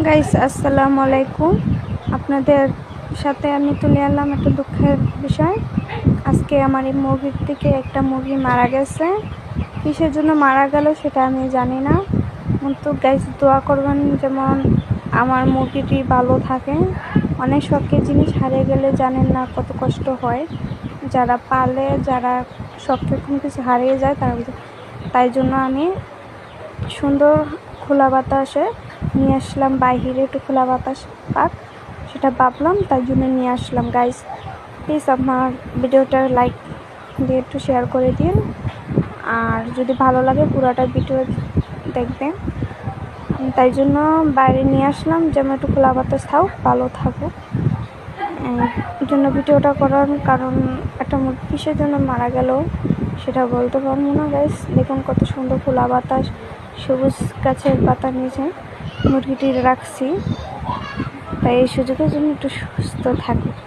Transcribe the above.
Guys আসসালামু আলাইকুম। আপনাদের সাথে আমি তুলে আনলাম একটা দুঃখের বিষয়। আজকে আমার এই মুরগির থেকে একটা মুরগি মারা গেছে। কিসের জন্য মারা গেল সেটা আমি জানি না, কিন্তু গাইস দোয়া করবেন যেমন আমার মুরগিটি ভালো থাকে। অনেক শখের জিনিস হারিয়ে গেলে জানেন না কত কষ্ট হয়। যারা পালে, যারা শখের কোনো কিছু হারিয়ে যায় তাই জন্য আমি সুন্দর খোলা বাতাসে নিয়ে আসলাম, বাইরে একটু খোলা বাতাস পাক, সেটা ভাবলাম, তাই জন্য নিয়ে আসলাম। গাইস প্লিজ আমার ভিডিওটা লাইক দিয়ে একটু শেয়ার করে দিন, আর যদি ভালো লাগে পুরোটা ভিডিও দেখবেন। তাই জন্য বাইরে নিয়ে আসলাম, যেমন একটু খোলা বাতাস থাকুক, ভালো থাকুক। এই জন্য ভিডিওটা করার কারণ, একটা মুরগি কিসের জন্য মারা গেল সেটা বলতে পারবো না। গাইস দেখুন কত সুন্দর খোলা বাতাস, সবুজ গাছের পাতা নিচে মুরগিটি রাখছি, তাই এই সুযোগের জন্য একটু সুস্থ থাকুক।